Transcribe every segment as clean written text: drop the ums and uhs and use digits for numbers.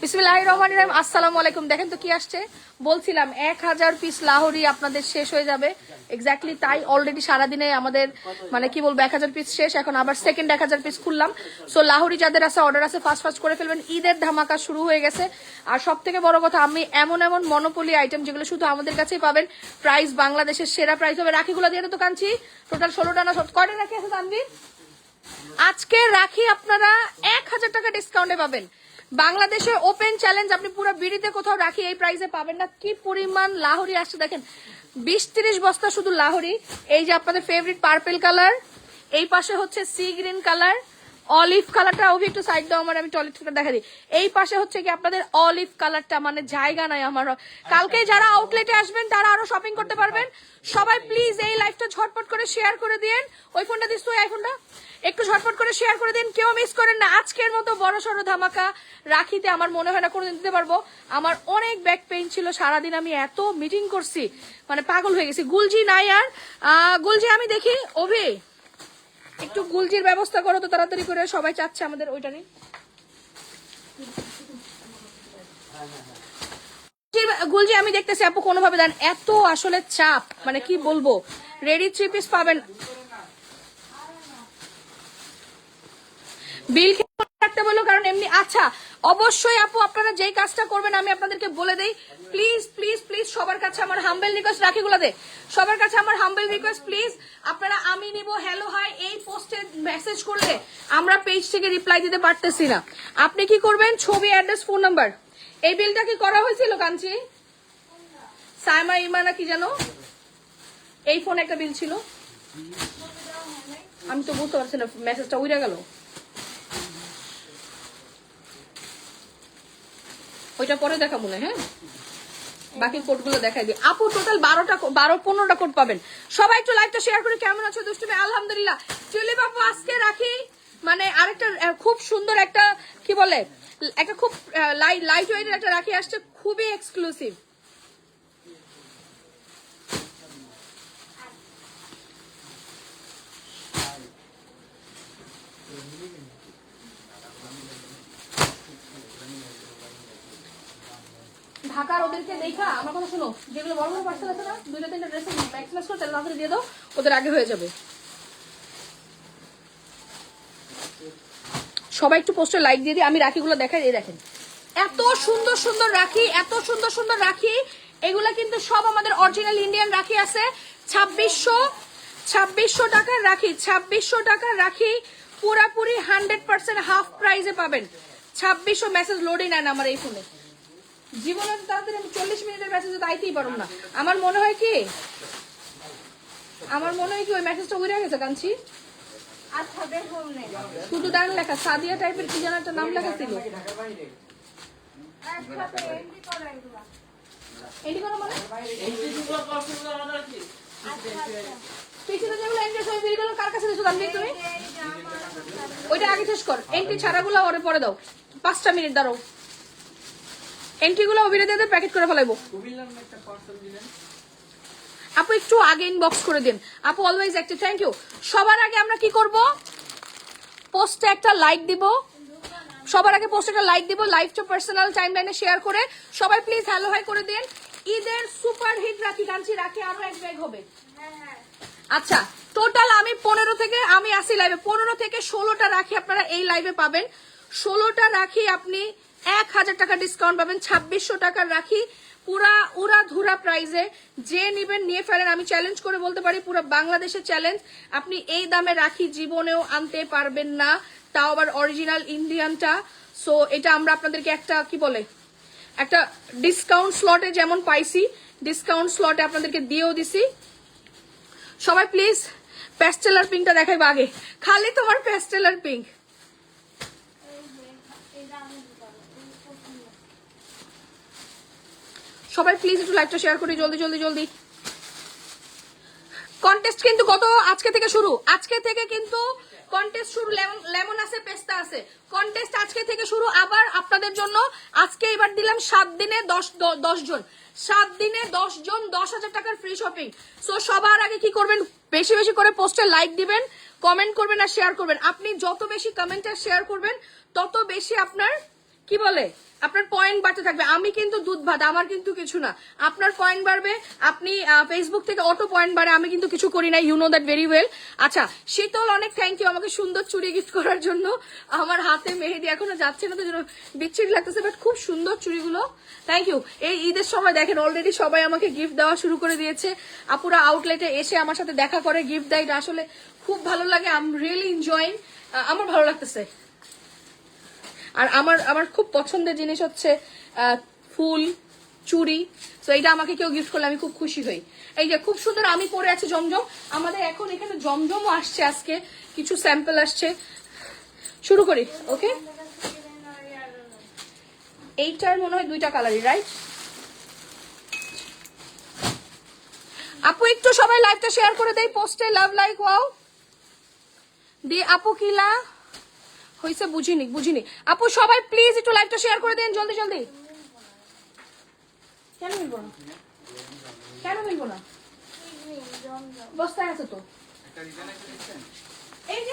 বিসমিল্লাহির রহমানির রহিম। আসসালামু আলাইকুম। দেখেন তো কি আসছে, বলছিলাম 1000 পিস লাহোরি আপনাদের শেষ হয়ে যাবে। এক্স্যাক্টলি তাই, অলরেডি সারাদিনে আমাদের মানে কি বলবো 1000 পিস শেষ। এখন আবার সেকেন্ড 1000 পিস খুললাম। সো লাহোরি যাদের আছে অর্ডার আছে ফাস্ট ফাস্ট করে ফেলবেন, ঈদের ধামাকা শুরু হয়ে গেছে। আর সব থেকে বড় কথা, আমি এমন এমন মনোপলি আইটেম যেগুলো শুধু আমাদের কাছেই পাবেন, প্রাইস বাংলাদেশের সেরা প্রাইস হবে। রাখিগুলো দিয়ে তো কাঞ্চি টোটাল 16টা না কয়টা রাখি আছে তানভীর? আজকে রাখি আপনারা 1000 টাকা ডিসকাউন্টে পাবেন। বাংলাদেশে ওপেন চ্যালেঞ্জ, আপনি পুরো বিড়িতে কোথাও রাখি এই প্রাইসে পাবেন না। কি পরিমাণ লাহোরি আসছে দেখেন, 20-30 বস্তা শুধু লাহোরি। এই যে আপনাদের ফেভারিট পার্পল কালার, এই পাশে হচ্ছে সি গ্রিন কালার, অলিভ কালারটা ওভি একটু সাইড দাও আমার, আমি টয়লেট থেকে দেখা দিই। এই পাশে হচ্ছে কি আপনাদের অলিভ কালারটা, মানে জায়গা নাই আমার। কালকে যারা আউটলেটে আসবেন তারা আরো শপিং করতে পারবেন। সবাই প্লিজ এই লাইভটা ঝটপট করে শেয়ার করে দিন। ওই ফোনটা দিস তো, এই ফোনটা একটু ঝটপট করে শেয়ার করে দিন, কেউ মিস করেন না। আজকের মতো বড় সড়ো ধামাকা রাখিতে আমার মনে হয় না কোনোদিন দিতে পারবো। আমার অনেক ব্যাক পেইন ছিল সারাদিন, আমি এত মিটিং করছি মানে পাগল হয়ে গেছি। গুলজি নাই আর, গুলজি আমি দেখি ওভি একটু গুলজির ব্যবস্থা করো তো তাড়াতাড়ি করে, সবাই চাচ্ছে আমাদের ওইটা নিয়ে। গুলজি আমি দেখতেছি আপু কোনোভাবে দেন, এত আসলে চাপ মানে কি বলবো। রেডি 3 পিস পাবেন, বিল রাখতে বললো কারণ এমনি। আচ্ছা অবশ্যই আপু আপনারা যেই কাজটা করবেন আমি আপনাদেরকে বলে দেই, প্লিজ প্লিজ প্লিজ সবার কাছে আমার হাম্বেল রিকোয়েস্ট, রাখিগুলো দে সবার কাছে আমার হাম্বেল রিকোয়েস্ট, প্লিজ আপনারা আমি নিব হ্যালো হাই এই পোস্টে মেসেজ করলে আমরা পেজ থেকে রিপ্লাই দিতে পারতেছি না। আপনি কি করবেন, ছবি, অ্যাড্রেস, ফোন নাম্বার। এই বিলটা কি করা হয়েছিল কাঞ্চি? সাইমা ইমানা কি জানো, এই ফোন একটা বিল ছিল, আমি তো বুঝতে পারছি না, মেসেজটা উড়ে গেল। ওইটা পরে দেখা মনে, হ্যাঁ বাকি কোডগুলো দেখাই দিই আপু। টোটাল 12-15টা কোড পাবেন। সবাই একটু লাইভটা শেয়ার করে। কেমন আছো দুষ্টুমি? আলহামদুলিল্লাহ। চলে বাবু আজকে রাখি মানে আরেকটা খুব সুন্দর একটা কি বলে একটা খুব লাইট ওয়েটের একটা রাখি আসছে, খুবই এক্সক্লুসিভ। ঢাকার ওদেরকে দেখা আমার কথা শোনো, যেগুলো বড় বড় পার্সেল আছে না, 2-3টা ড্রেস ম্যাক্সিমাস করে তেল নাড়াতে দিয়ে দাও, ওদের আগে হয়ে যাবে। সবাই একটু পোস্টে লাইক দিয়ে দিই, আমি রাখিগুলো দেখাই। এই দেখেন এত সুন্দর সুন্দর রাখি, এত সুন্দর সুন্দর রাখি। এগুলা কিন্তু সব আমাদের অরিজিনাল ইন্ডিয়ান রাখি আছে। 2600 টাকার রাখি, 2600 টাকার রাখি পুরাপুরি 100% হাফ প্রাইসে পাবেন। 2600 মেসেজ লোডই নেন আমার এই ফোনে। জীবনে তাড়াতাড়ি আমি 40 মিনিটের মেসেজে দাইতেই পারবো না। আমার মনে হয় কি ওই মেসেজটা উড়ে গেছে কাঞ্চি। আচ্ছা দেখুন শুধু ডান লেখা সাদিয়া টাইপের কি যেন একটা নাম লেখা ছিল। এন্ট্রি করো মানে পিছনে যেগুলো এন্ট্রি সব বিলগুলো কার কাছে দিছো জানবি তুমি? ওইটা আগে শেষ কর, এন্ট্রি ছাড়াগুলো ওরে পরে দাও। 5টা মিনিট দাঁড়াও, এন্ট্রিগুলো অভিরে দিয়ে প্যাকেট করে ফেলাইবো। আপু একটু আগে ইনবক্স করে দিন আপু, অলওয়েজ অ্যাক্টিভ, থ্যাংক ইউ। সবার আগে আমরা কি করব, পোস্টে একটা লাইক দিব। সবার আগে পোস্টে একটা লাইক দিব, লাইভটা পার্সোনাল টাইমলাইনে শেয়ার করে সবাই প্লিজ হ্যালো হাই করে দিন। ঈদের সুপার হিট রাখি কাঞ্চি, রাখি আরো এক ব্যাগ হবে। আচ্ছা টোটাল আমি 15 থেকে আমি আসি লাইভে, 15 থেকে 16টা রাখি আপনারা এই লাইভে পাবেন। 16টা রাখি আপনি 1000 টাকা ডিসকাউন্ট পাবেন। 2600 টাকার রাখি পুরা উড়া ধুরা প্রাইজে, যে নিবেন নিয়ে ফেলেন। আমি চ্যালেঞ্জ করে বলতে পারি পুরো বাংলাদেশের চ্যালেঞ্জ, আপনি এই দামে রাখি জীবনেও আনতে পারবেন না, তাও আবার অরিজিনাল ইন্ডিয়ানটা। সো এটা আমরা আপনাদেরকে একটা কি বলে একটা ডিসকাউন্ট স্লটে যেমন পাইছি, ডিসকাউন্ট স্লটে আপনাদেরকে দিয়েও দিছি। সবাই প্লিজ প্যাস্টেলার পিঙ্কটা দেখাইবো আগে, খালি তোমার প্যাস্টেলার পিঙ্ক। সবাই প্লিজ একটু লাইভটা শেয়ার করি জলদি জলদি জলদি। কন্টেস্ট কিন্তু আজকে থেকে শুরু, আজকে থেকে কিন্তু কন্টেস্ট শুরু। লেমন আছে, পেস্তা আছে, কন্টেস্ট আজকে থেকে শুরু। আবার আপনাদের জন্য আজকে এবার দিলাম 7 দিনে 10 জন, 7 দিনে 10 জন 10,000 টাকার ফ্রি শপিং। সো সবার আগে কি করবেন, বেশি বেশি করে পোস্টে লাইক দিবেন, কমেন্ট করবেন আর শেয়ার করবেন। আপনি যত বেশি কমেন্ট আর শেয়ার করবেন তত বেশি আপনার কি বলে আপনার পয়েন্ট বাড়তে থাকবে। আমি কিন্তু দুধ ভাত, আমার কিন্তু কিছু না। আপনার পয়েন্ট বাড়বে, আপনি ফেসবুক থেকে অটো পয়েন্ট বাড়ে, আমি কিন্তু কিছু করি না, you know that very well. আচ্ছা শীতল, অনেক থ্যাংক ইউ আমাকে সুন্দর চুড়ি গিফট করার জন্য। আমার হাতে মেহেদি এখনো যাচ্ছে না, তো জন্য বিচ্ছিরি লাগতেছে, বাট খুব সুন্দর চুড়িগুলো, থ্যাংক ইউ। এই ঈদের সময় দেখেন অলরেডি সবাই আমাকে গিফট দেওয়া শুরু করে দিয়েছে। আপুরা আউটলেটে এসে আমার সাথে দেখা করে গিফট দেয়, এটা আসলে খুব ভালো লাগে। আই এম রিয়েলি এনজয়িং, আমার ভালো লাগতেছে। আর আমার খুব পছন্দের জিনিস হচ্ছে ফুল, চুড়ি। তো এইটা আমাকে কেউ গিফট করলে আমি খুব খুশি হই। এই যে খুব সুন্দর আমি পরে আছি জমজম, আমাদের এখন এখানে জমজমও আসছে, আজকে কিছু স্যাম্পল আসছে। শুরু করি, ওকে। এইটার মনে হয় 2টা কালারই, রাইট? আপু একটু সবাই লাইভটা শেয়ার করে দেই পোস্টে, লাভ লাইক ওয়াও দি। আপু কিলা হয়েছে বুঝিনি আপু, সবাই প্লিজ একটু লাইভটা শেয়ার করে দেন জলদি জলদি। কেন মিলবো না, কেন মিলবো না? বস্তায় আছে তো। এই যে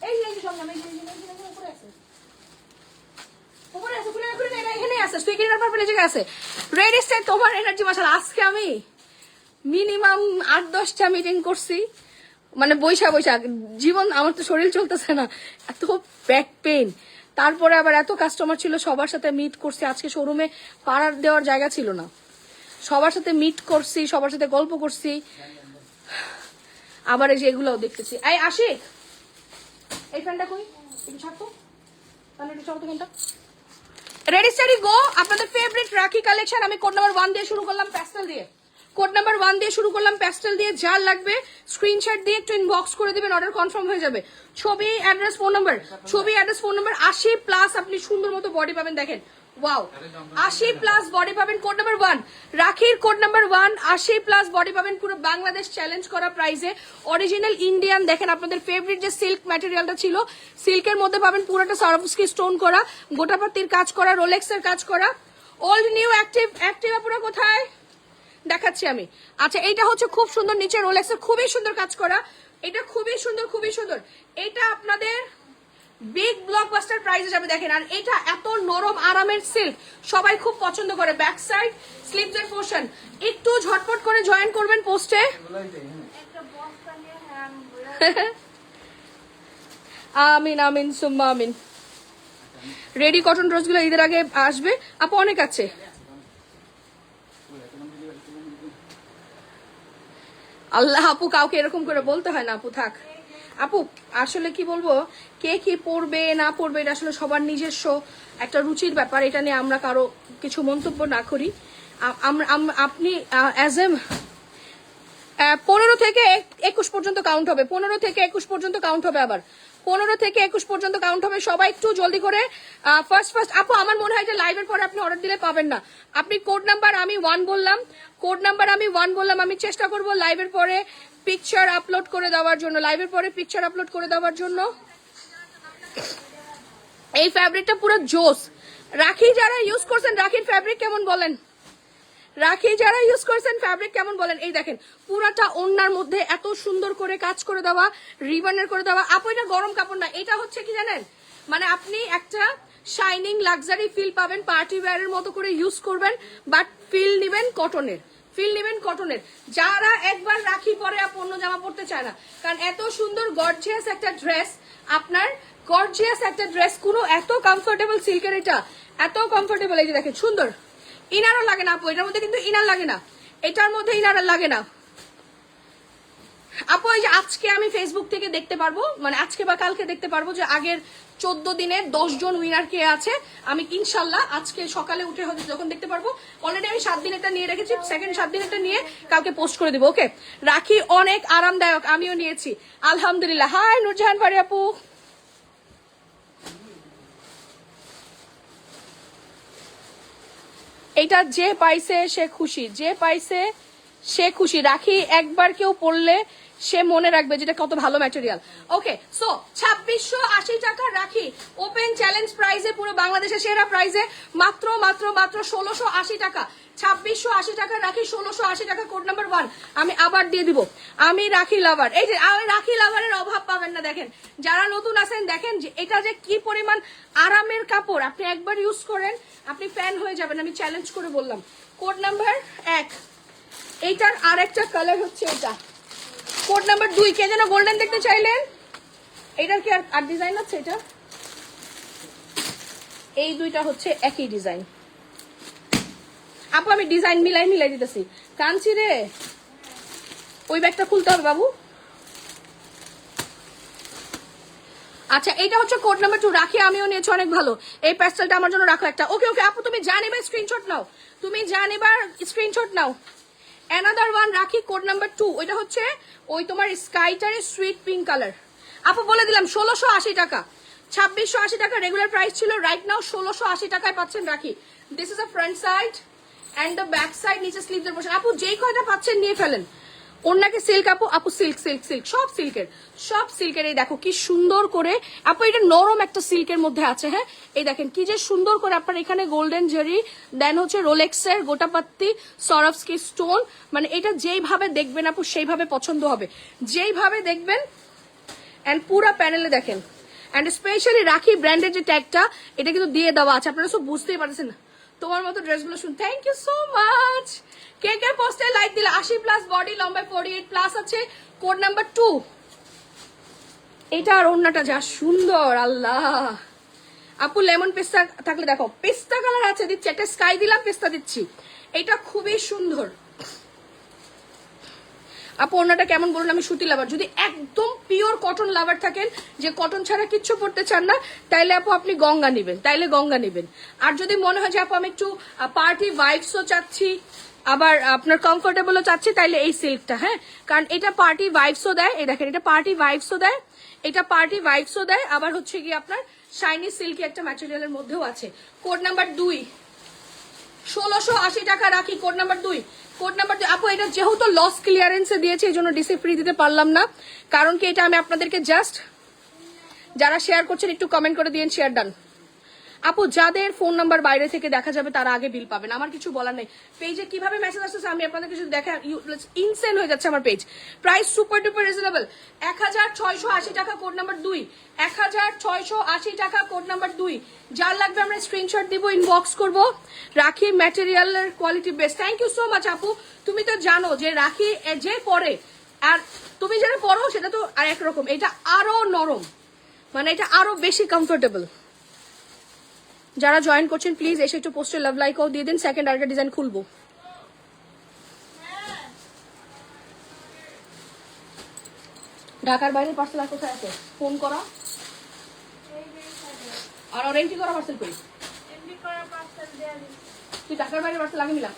এই যে সব নাম, এই যে উপরে আছে, উপরে আছে, খুলে না, এখানে আছে, সুইকিনার পারপেল জায়গা আছে। রেডি স্টাইল, তোমার এনার্জি মাশাআল্লাহ। আজকে আমি মিনিমাম 8-10টা মিটিং করছি, মানে বৈশা জীবন, আমার তো শরীর চলতেছে না, এত ব্যাক পেইন। তারপরে আবার এত কাস্টমার ছিল, সবার সাথে মিট করছি। আজকে শোরুমে পাড়ার দেওয়ার জায়গা ছিল না, সবার সাথে মিট করছি, সবার সাথে গল্প করছি। আবার এই যে এগুলোও দেখতেছি। এই আশিক, এই ফ্যানটা কই, একটু ছাড়তো, তাহলে একটু চলতো ফ্যানটা। রেডি স্টাডি গো, আপনাদের ফেভারিট রাখি কালেকশন। আমি কোড নাম্বার 1 দিয়ে শুরু করলাম, প্যাস্টেল দিয়ে। কোড নাম্বার 1 দিয়ে শুরু করলাম, প্যাস্টেল দিয়ে। যার লাগবে স্ক্রিনশট দিয়ে একটু ইনবক্স করে দিবেন, অর্ডার কনফার্ম হয়ে যাবে। ছবি, অ্যাড্রেস, ফোন নাম্বার, ছবি, অ্যাড্রেস, ফোন নাম্বার। 80+ আপনি সুন্দর মতো বডি পাবেন, দেখেন ওয়াও, 80+ বডি পাবেন। কোড নাম্বার 1 রাখির, কোড নাম্বার 1 80+ বডি পাবেন, পুরো বাংলাদেশ চ্যালেঞ্জ করা প্রাইসে। অরিজিনাল ইন্ডিয়ান, দেখেন আপনাদের ফেভারিট যে সিল্ক ম্যাটেরিয়ালটা ছিল, সিল্কের মধ্যে পাবেন পুরোটা সারফস্কি স্টোন করা, গোটাপাতির কাজ করা, রোলেক্সের কাজ করা। ওল্ড নিউ অ্যাক্টিভ, অ্যাক্টিভ পুরো কোথায় দেখাচ্ছি আমি। আচ্ছা এইটা হচ্ছে খুব সুন্দর, নিচে রোলেক্সের খুবই সুন্দর কাজ করা, এটা খুবই সুন্দর, খুবই সুন্দর। এটা আপনাদের বিগ ব্লকবাস্টার প্রাইসে যাবে, দেখেন। আর এটা এত নরম আরামের সিল্ক, সবাই খুব পছন্দ করে। ব্যাক সাইড স্লিভস এর পোরশন, একটু ঝটপট করে জয়েন করবেন পোস্টে। আমিন আমিন সুম্মা আমিন। রেডি কটন ড্রেসগুলো ঈদের আগে আসবে আপু, অনেক আছে। আল্লাহ আপু, কাউকে এরকম করে বলতে হয় না আপু, থাক আপু। আসলে কি বলবো, কে কি পড়বে না পড়বে এটা আসলে সবার নিজস্ব একটা রুচির ব্যাপার, এটা নিয়ে আমরা কারো কিছু মন্তব্য না করি। আপনি অ্যাজ এ 15 থেকে 21 পর্যন্ত কাউন্ট হবে, 15 থেকে 21 পর্যন্ত কাউন্ট হবে, আবার 15 থেকে 21 পর্যন্ত কাউন্ট হবে। সবাই একটু জলদি করে ফার্স্ট আপু। আমার মনে হয় যে লাইভের পরে আপনি অর্ডার দিলে পাবেন না। আপনি কোড নাম্বার আমি 1 বললাম, কোড নাম্বার আমি 1 বললাম। আমি চেষ্টা করব লাইভের পরে পিকচার আপলোড করে দেওয়ার জন্য, লাইভের পরে পিকচার আপলোড করে দেওয়ার জন্য। এই ফ্যাব্রিকটা পুরো জোস। রাখি যারা ইউজ করছেন, রাখির ফ্যাব্রিক কেমন বলেন, রাখি যারা ইউজ করেছেন ফ্যাব্রিক কেমন বলেন। এই দেখেন পুরাটা ওড়নার মধ্যে এত সুন্দর করে কাজ করে দেওয়া, রিবনের করে দেওয়া। আপু এটা গরম কাপড় না, এটা হচ্ছে কি জানেন, মানে আপনি একটা শাইনিং লাক্সারি ফিল পাবেন, পার্টি ওয়্যারের মতো করে ইউজ করবেন, বাট ফিল নিবেন কটনের, ফিল নিবেন কটনের। যারা একবার রাখি পরে অন্য জামা পড়তে চায় না, কারণ এত সুন্দর গর্জিয়াস একটা ড্রেস, আপনার গর্জিয়াস একটা ড্রেস, কোনো এত কমফোর্টেবল সিল্কের, এটা এত কমফোর্টেবল। এই যে দেখেন সুন্দর, ইনারও লাগে না আপু, এটার মধ্যে কিন্তু ইনার লাগে না, এটার মধ্যে ইনার লাগে না আপু। এই যে আজকে আমি ফেসবুক থেকে দেখতে পারবো, মানে আজকে বা কালকে দেখতে পারবো যে আগের 14 দিনের 10 জন উইনার কে আছে। আমি ইনশাল্লাহ আজকে সকালে উঠে হয়তো যখন দেখতে পারবো, অলরেডি আমি 7 দিন একটা নিয়ে রেখেছি, সেকেন্ড 7 দিন একটা নিয়ে কাউকে পোস্ট করে দিব। ওকে, রাখি অনেক আরামদায়ক, আমিও নিয়েছি আলহামদুলিল্লাহ। হাই নুরজাহান বাড়ি আপু, এটা যে পাইছে সে খুশি, যে পাইছে সে খুশি। রাখি একবার কেউ পড়লে সে মনে রাখবে যেটা কত ভালো ম্যাটেরিয়াল। ওকে, সো 2680 টাকা রাখি ওপেন চ্যালেঞ্জ প্রাইসে, পুরো বাংলাদেশের সেরা প্রাইসে, মাত্র মাত্র মাত্র 1680 টাকা। 2680 টাকা রাখি, 1680 টাকা কোড নাম্বার 1। আমি আবার দিয়ে দিব, আমি রাখি লাভার। এই যে রাখি লাভারের অভাব পাবেন না। দেখেন যারা নতুন আছেন, দেখেন যে এটা যে কি পরিমাণ আরামের কাপড়, আপনি একবার ইউজ করেন আপনি ফ্যান হয়ে যাবেন, আমি চ্যালেঞ্জ করে বললাম। কোড নাম্বার 1, এইটার আর একটা কালার হচ্ছে এটা। কোড নাম্বার 2, কে যেন গোল্ডেন দেখতে চাইলেন, এটার কি আর ডিজাইন আছে? এটা এই দুইটা হচ্ছে একই ডিজাইন। আপু আমি ডিজাইন মিলাই দিতেছি। কাঞ্চি রে, ওই ব্যাগটা খুলতে হবে বাবু। আচ্ছা এটা হচ্ছে কোড নাম্বার 2, রাখি আমিও নিয়েছি, অনেক ভালো। এই প্যাস্টেলটা আমার জন্য রাখো একটা। ওকে ওকে আপু, তুমি জানিবা স্ক্রিনশট নাও, তুমি জানিবার স্ক্রিনশট নাও। অ্যানাদার ওয়ান রাখি, কোড নাম্বার 2, ওইটা হচ্ছে ওই তোমার স্কাইটারের সুইট পিঙ্ক কালার। আপু বলে দিলাম 1680 টাকা, 2680 টাকা রেগুলার প্রাইস ছিল, রাইট নাও 1680 টাকায় পাচ্ছেন Rakhi. This is a front side and the back side, নিচে স্লিভের পোর্শন। আপু যেই কয়টা পাচ্ছেন নিয়ে ফেলেন। ওনাকে সিল্ক আপু, আপু সিল্ক সিল্ক সিল্ক সব সিল্কের, সব সিল্কের। এই দেখো কি সুন্দর করে আপু, এটা নরম একটা সিল্কের মধ্যে আছে। হ্যাঁ এই দেখেন কি যে সুন্দর করে আপনার এখানে গোল্ডেন জেরি, দেন হচ্ছে রোলেক্সের গোটাপাত্তি, সরফস্কি স্টোন। মানে এটা যেইভাবে দেখবেন আপু সেইভাবে পছন্দ হবে, যেইভাবে দেখবেন। এন্ড পুরা প্যানেলে দেখেন, এন্ড স্পেশালি রাখি ব্র্যান্ডের যে ট্যাগটা, এটা কিন্তু দিয়ে দেওয়া আছে, আপনারা সব বুঝতেই পারছেন না। তোমার মতো ড্রেসগুলো শুন, থ্যাংক ইউ সো মাচ। কে কে পোস্টে লাইক দিলে? 80+ বডি, লম্বায় 48+ আছে, কোড নাম্বার 2। এটা আর ওন্নাটা যা সুন্দর, আল্লাহ। আপু লেমন পেস্তা থাকলে দেখো, পেস্তা কালার আছে, দিচ্ছি একটা স্কাই দিলাম, পেস্তা দিচ্ছি। এটা খুবই সুন্দর। আপু ওনাটা কেমন বলুন? আমি সুতি লাভার। যদি একদম পিওর কটন লাভার থাকেন, যে কটন ছাড়া কিচ্ছু পড়তে চান না, তাইলে আপু আপনি গঙ্গা নেবেন, তাইলে গঙ্গা নেবেন। আর যদি মনে হয় যে আপু আমি একটু পার্টি ভাইবসও চাচ্ছি, আবার আপনার কমফোর্টেবলও চাচ্ছি, তাইলে এই সিল্কটা। হ্যাঁ কারণ এটা পার্টি ভাইবসও দেয়, এই দেখেন এটা পার্টি ভাইবসও দেয়, এটা পার্টি ভাইবসও দেয়, আবার হচ্ছে কি আপনার শাইনি সিল্কি একটা ম্যাটেরিয়ালের মধ্যেও আছে। কোড নাম্বার 2, 1680 টাকা রাখি, কোড নাম্বার 2। কোড নাম্বার 2 আপু, এটা যেহেতু লস ক্লিয়ারেন্সে দিয়েছে এই জন্য ডিসি ফ্রি দিতে পারলাম না, কারণ কি এটা আমি আপনাদেরকে জাস্ট, যারা শেয়ার করছেন একটু কমেন্ট করে দিয়েন শেয়ার ডান। আপু যাদের ফোন নাম্বার বাইরে থেকে দেখা যাবে তারা আগে বিল পাবেন, আমার কিছু বলার নেই। পেজে কিভাবে মেসেজ আসতেছে আমি আপনাদেরকে শুধু দেখা, ইনসেন হয়ে যাচ্ছে আমার page. Price super duper reasonable, 1680 টাকা কোড নাম্বার 2, 1680 টাকা কোড নাম্বার 2। যার লাগবে আমরা স্ক্রিনশট দিব, ইনবক্স করব। রাখি ম্যাটেরিয়ালের quality best. Thank you so much আপু। তুমি তো জানো যে রাখি যে পরে, আর তুমি যেটা পরো সেটা তো আর একরকম, এটা আরো নরম, মানে এটা আরো বেশি কমফোর্টেবল। যারা জয়েন করছেন প্লিজ এসে একটু পোস্টে লাভ লাইকও দিয়ে দিন। সেকেন্ড আরেকটা ডিজাইন খুলবো। ঢাকার বাইরে পার্সেল আর কোথায় আছে? ফোন করা আর এন্ট্রি করা পার্সেল করি। তুই ঢাকার বাইরে পার্সেল আগে মিলা।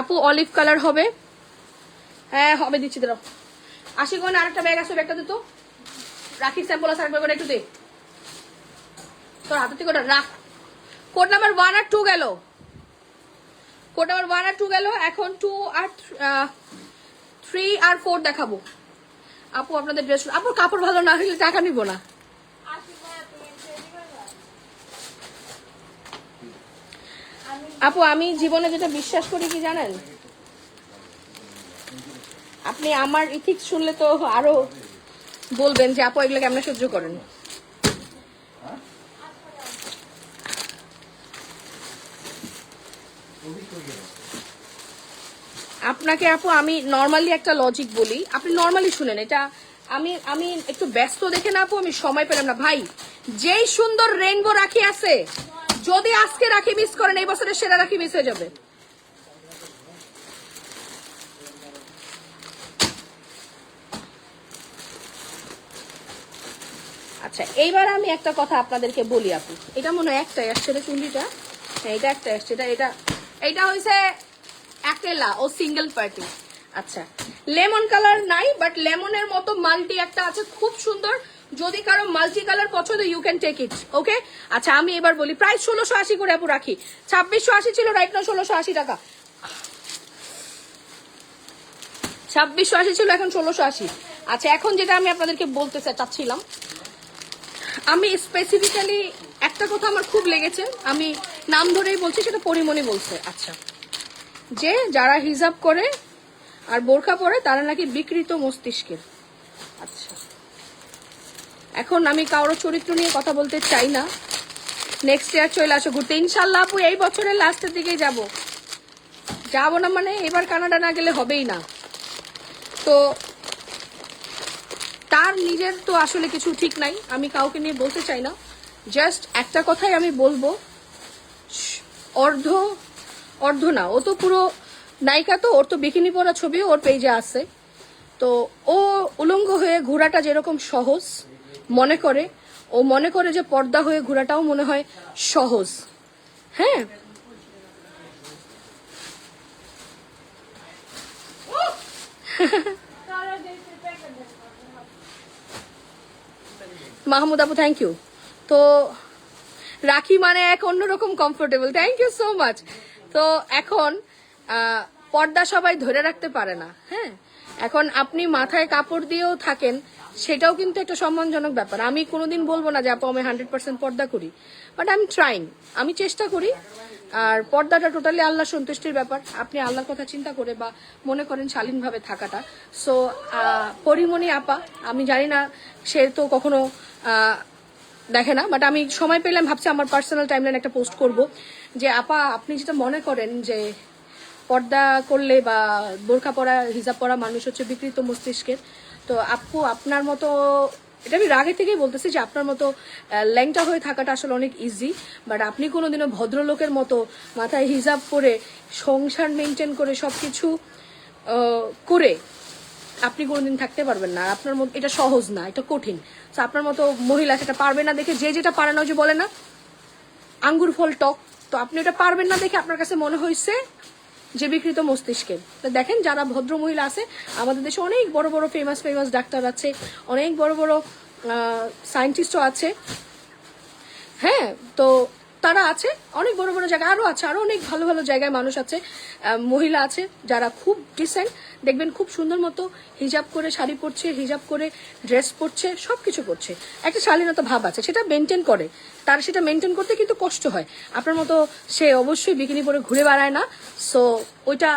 আপু অলিভ কালার হবে? হ্যাঁ হবে, দিচ্ছি দাঁড়াও। 80 কোন আরেকটা ব্যাগ আছে, ব্যাগটা দিত রাখি, স্যাম্পল আছে আরেকবার করে একটু দে তোর হাতে থেকে, ওটা রাখ। কোড নাম্বার 1 আর 2 গেল, কোড নাম্বার 1 আর 2 গেল, এখন 2 আর 3 আর 4 দেখাবো। আপু আপনাদের ড্রেস, আপুর কাপড় ভালো না হলে টাকা নিব না। আপু আমি জীবনে যেটা বিশ্বাস করি কি জানেন, আপনি আমার ইথিক্স শুনলে তো আরো বলবেন যে আপু এগুলো কেমন সহ্য করেন। আপনাকে আপু আমি নর্মালি একটা লজিক বলি, আপনি নর্মালি শুনেন। এটা আমি আমি একটু ব্যস্ত দেখে না আপু, আমি সময় পেলাম না ভাই। যেই সুন্দর রেইনবো রাখি আছে, যদি আজকে রাখি মিস করেন এই বছরের সেরা রাখি মিস হয়ে যাবে। আচ্ছা এইবার আমি একটা কথা আপনাদেরকে বলি আপু, এটা মনে হয় একটাই আসছে রে চুন্ডিটা, হ্যাঁ এটা একটা আসছে, এটা হয়েছে একলা ও সিঙ্গেল পার্টি। আচ্ছা লেমন কালার নাই, বাট লেমনের মতো মাল্টি একটা আছে খুব সুন্দর, যদি কারো মাল্টি কালার পছন্দ ইউ ক্যান টেক ইট। ওকে আচ্ছা আমি এবার বলি, প্রাইস 1680 করে আপু রাখি, 2680 ছিল, রাইট নাও 1680 টাকা। 2680 ছিল, এখন 1680। আচ্ছা এখন যেটা আমি আপনাদেরকে বলতে চাচ্ছিলাম, আমি স্পেসিফিক্যালি একটা কথা আমার খুব লেগেছে, আমি নাম ধরেই বলছি, সেটা পরিমণি বলছে। আচ্ছা, যে যারা হিজাব করে আর বোরখা পরে তারা নাকি বিকৃত মস্তিষ্কের। আচ্ছা, এখন আমি কারো চরিত্র নিয়ে কথা বলতে চাই না। নেক্সট ইয়ার চলে আসো ঘুরতে, ইনশাল্লাহ আপু এই বছরের লাস্টের দিকেই যাব না, মানে এবার কানাডা না গেলে হবেই না। তো তার নিজের তো আসলে কিছু ঠিক নাই, আমি কাউকে নিয়ে বলতে চাই না। জাস্ট একটা কথাই আমি বলবো, অর্ধ না, ও তো পুরো নায়িকা, তো ওর তো বিকিনি পরা ছবিও ওর পেজে আছে। তো ও উলঙ্গ হয়ে ঘোরাটা যেরকম সহজ মনে করে, ও মনে করে যে পর্দা হয়ে ঘোরাটাও মনে হয় সহজ। হ্যাঁ, মাহমুদ আপু থ্যাংক ইউ। তো রাখি মানে এক অন্যরকম comfortable, thank you so much. তো এখন পর্দা সবাই ধরে রাখতে পারে না। হ্যাঁ, এখন আপনি মাথায় কাপড় দিয়েও থাকেন, সেটাও কিন্তু একটা সম্মানজনক ব্যাপার। আমি কোনোদিন বলবো না যে আপু আমি 100% পর্দা করি, বাট আই এম ট্রাইং, আমি চেষ্টা করি। আর পর্দাটা টোটালি আল্লাহ সন্তুষ্টির ব্যাপার, আপনি আল্লাহর কথা চিন্তা করে বা মনে করেন শালীনভাবে থাকাটা। সো পরিমণি আপা, আমি জানি না, সে তো কখনো দেখে না, বাট আমি সময় পেলাম ভাবছি আমার পার্সোনাল টাইমলাইন একটা পোস্ট করব যে আপা আপনি যেটা মনে করেন যে পর্দা করলে বা বোরখা পরা হিজাব পরা মানুষ হচ্ছে বিকৃত মস্তিষ্কের, তো আপু আপনার মতো, এটা আমি রাগে থেকেই বলতেছি যে আপনার মতো ল্যাংটা হয়ে থাকাটা আসলে অনেক ইজি, বাট আপনি কোনোদিনও ভদ্রলোকের মতো মাথায় হিজাব পরে সংসার মেনটেন করে সবকিছু করে আপনি কোনোদিন থাকতে পারবেন না। আপনার মতো এটা সহজ না, এটা কঠিন। তো আপনার মতো মহিলা সেটা পারবে না দেখে, যে যেটা পারে না, যে বলে না আঙ্গুর ফল টক, তো আপনি ওটা পারবেন না দেখে আপনার কাছে মনে হয়েছে যে বিকৃত মস্তিষ্কের। তো দেখেন যারা ভদ্র মহিলা আছে আমাদের দেশে, অনেক বড় বড় ফেমাস ডাক্তার আছে, অনেক বড় বড় সায়েন্টিস্টও আছে। হ্যাঁ, তো তারা আছে অনেক বড় বড় জায়গায়, আরো আছে, আরো অনেক ভালো ভালো জায়গায় মানুষ আছে, মহিলা আছে যারা খুব ডিসেন্ট, দেখবেন খুব সুন্দর মতো হিজাব করে শাড়ি পরছে, হিজাব করে ড্রেস পরছে, সবকিছু করছে, একটা শালীনতা ভাব আছে, সেটা মেনটেন করে। তার সেটা মেনটেন করতে কিন্তু কষ্ট হয়, আপনার মতো সে অবশ্যই বিকিনি পরে ঘুরে বেড়ায় না। সো ওইটা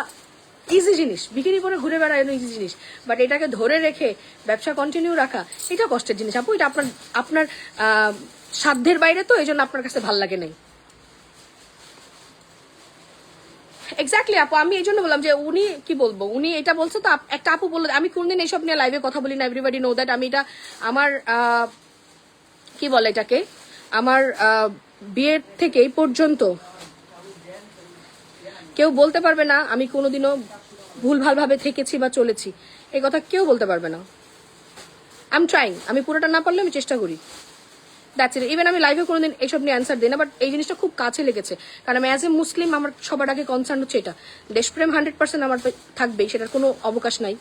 ইজি জিনিস, বিকিনি পরে ঘুরে বেড়ানো ইজি জিনিস, বাট এটাকে ধরে রেখে ব্যবসা কন্টিনিউ রাখা এটা কষ্টের জিনিস আপু। এটা আপনার সাধ্যের বাইরে, তো এই জন্য আপনার কাছে ভাল লাগে নাই। এক্স্যাক্টলি আপু, আমি এই জন্য বললাম যে উনি কি বলবো, উনি এটা বলছে। তো একটা আপু বললো, আমি কোনদিন এইসব নিয়ে লাইভে কথা বলি না, এভরিবডি নো দ্যাট। আমি এটা আমার কি বলে এটাকে, আমার বিয়ের থেকে এই পর্যন্ত কেউ বলতে পারবে না আমি কোনোদিনও ভুলভালভাবে থেকেছি বা চলেছি, এই কথা কেউ বলতে পারবে না। আই এম ট্রাইং, আমি পুরোটা না পারলে আমি চেষ্টা করি, দ্যাটস ইট। ইভেন আমি লাইভে কোনোদিন এইসব নিয়ে অ্যান্সার দিই না, বাট এই জিনিসটা খুব কাছে লেগেছে, কারণ আমি অ্যাজ এ মুসলিম আমার সবার আগে কনসার্ন হচ্ছে এটা, দেশপ্রেম 100% আমার থাকবেই, সেটার কোনো অবকাশ নাই।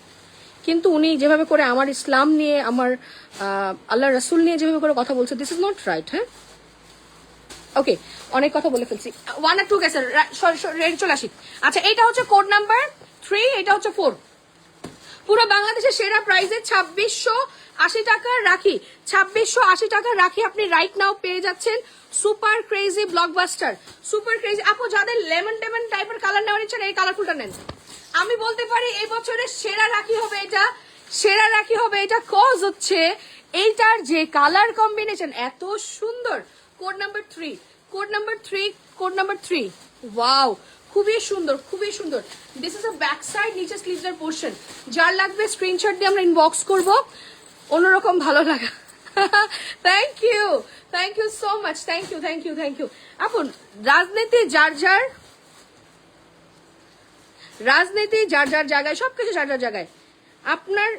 কিন্তু উনি যেভাবে করে আমার ইসলাম নিয়ে, আমার আল্লাহ রাসূল নিয়ে যেভাবে করে কথা বলছে, দিস ইজ নট রাইট। হ্যাঁ, ওকে, অনেক কথা বলে ফেলছি, 1 আর 2 গেছে, রেডি চলে আসি। আচ্ছা, এটা হচ্ছে কোড নাম্বার 3, এটা হচ্ছে 4, পুরো বাংলাদেশের সেরা প্রাইসে 2680 টাকার রাখি, 2680 টাকার রাখি আপনি রাইট নাও পেয়ে যাচ্ছেন। Super crazy blockbuster, super crazy আপু, যাদের লেমন টেমন টাইপের কালার নেওয়ার ইচ্ছা এই কালারফুলটা নেন। আমি বলতে পারি এই বছরের সেরা রাখি হবে এটা, সেরা রাখি হবে এটা, কজ হচ্ছে এইটার যে কালার কম্বিনেশন এত সুন্দর। Code number 3, code number 3, code number 3, wow, খুবই সুন্দর, খুবই সুন্দর। This is a back side, নিচে স্লিভসের পোর্শন। যার লাগবে স্ক্রিনশট দিয়ে আমরা ইনবক্স করবো, অন্যরকম ভালো লাগা। Thank you, thank you so much, thank you, thank you, thank you আপন। রাজনীতি যার যার জায়গায়, সবকিছু যার যার জায়গায়। আপনার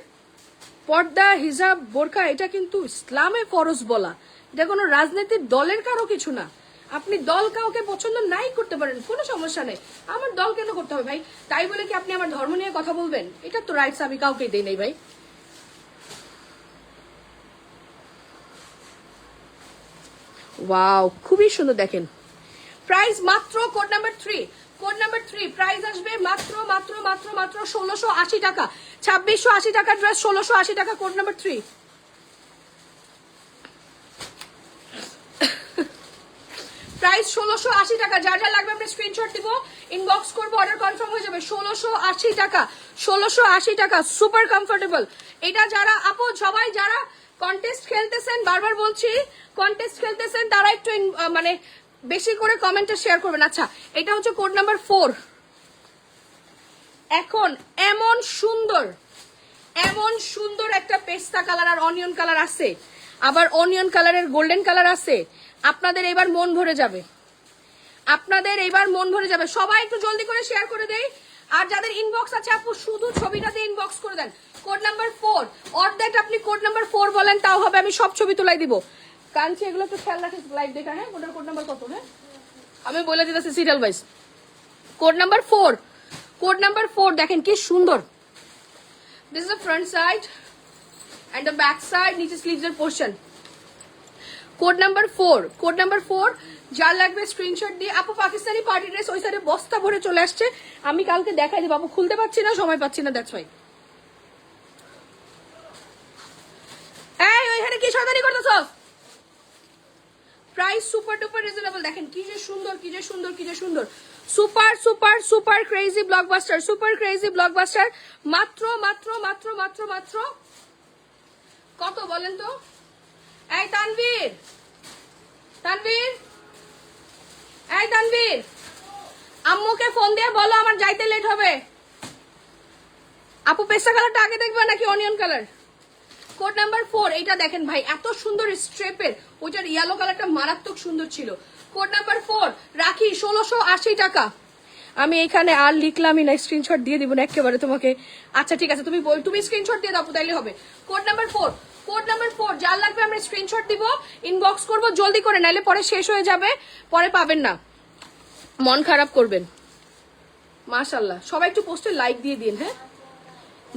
পর্দা, হিজাব, বোরকা এটা কিন্তু ইসলামে ফরজ বলা, এটা কোনো রাজনীতির দলের কারো কিছু না। আপনি দল কাউকে পছন্দ নাই করতে পারেন, কোনো সমস্যা নেই, আমার দল কেন করতে হবে ভাই? তাই বলে কি আপনি আমার ধর্ম নিয়ে কথা বলবেন? এটা তো রাইটস আমি কাউকে দেই নাই ভাই। ওয়াও, খুবই সুন্দর, দেখেন প্রাইস মাত্র code number 3, code number 3 price আসবে মাত্র মাত্র মাত্র মাত্র 1680 টাকা, 2680 টাকা ড্রেস, 1680 টাকা, কোড নাম্বার 3। প্রাইস 1680 টাকা। যা যা লাগবে আমরা স্ক্রিনশট দিব, ইনবক্স করবো, অর্ডার কনফার্ম হয়ে যাবে। 1680 টাকা, 1680 টাকা, সুপার কমফোর্টেবল। এটা যারা আপু সবাই যারা কন্টেস্ট খেলতেছেন, বারবার বলছি কন্টেস্ট খেলতেছেন, তারা একটু মানে বেশি করে কমেন্টে শেয়ার করবেন। আচ্ছা, এটা হচ্ছে কোড নাম্বার 4। এখন এমন সুন্দর একটা পেস্তা কালার আর অনিয়ন কালার আছে, আবার অনিয়ন কালারের গোল্ডেন কালার আছে। আপনাদের এবার মন ভরে যাবে, আপনাদের এবার মন ভরে যাবে। সবাই একটু জলদি করে শেয়ার করে দেই। আর যাদের ইনবক্স আছে আপু শুধু ছবিটাতে ইনবক্স করে দেন। কোড নাম্বার 4 অর্ধেক আপনি কোড নাম্বার 4 বলেন, তাও হবে, আমি সব ছবি তুলাই দিব। কাঞ্চি এগুলো একটু খেয়াল রাখিস লাইভ দেখা। হ্যাঁ, কোড নাম্বার কত? হ্যাঁ, আমি বলে দিতেছি serial wise. Code number 4, code number 4 দেখেন কি সুন্দর। This is the front side and the back side, নিচে স্লিভস এর portion. Code number 4, code number 4 যার লাগবে স্ক্রিনশট দিয়ে। আপু পাকিস্তানি পার্টি ড্রেস ওই সাইডে বস্তা ভরে চলে আসছে, আমি কালকে দেখাই দিব। আপু খুলতে পারছি না, সময় পাচ্ছি না, দ্যাটস ওয়াই। এই ওইখানে কি শয়তানি করতেছ? Price super duper reasonable. দেখেন কি যে সুন্দর, কি যে সুন্দর, কি যে সুন্দর। Super super super crazy blockbuster, super crazy blockbuster. মাত্র মাত্র মাত্র মাত্র মাত্র কত বলেন তো? এই তানভীর, তানভীর, এই তানভীর, আম্মুকে ফোন দিয়ে বলো আমার যাইতে লেট হবে। আপু পেস্তা কালারটা আগে দেখবে নাকি অনিয়ন কালার? কোড নাম্বার 4 এইটা দেখেন ভাই, এত সুন্দর স্ট্রেপের, ওইটার ইয়েলো কালারটা মারাত্মক সুন্দর ছিল। কোড নাম্বার 4 রাখি 1680 টাকা। আমি এখানে আর লিখলামই না, স্ক্রিনশট দিয়ে দিব না একেবারে তোমাকে। আচ্ছা ঠিক আছে, তুমি স্ক্রিনশট দিয়ে দাও, তাইলে হবে। কোড নাম্বার 4, কোড নাম্বার 4 যার লাগবে আমরা স্ক্রিনশট দিব, ইনবক্স করব জলদি করে, নাইলে পরে শেষ হয়ে যাবে, পরে পাবেন না, মন খারাপ করবেন। মাশাআল্লাহ, সবাই একটু পোস্টে লাইক দিয়ে দিন। হ্যাঁ,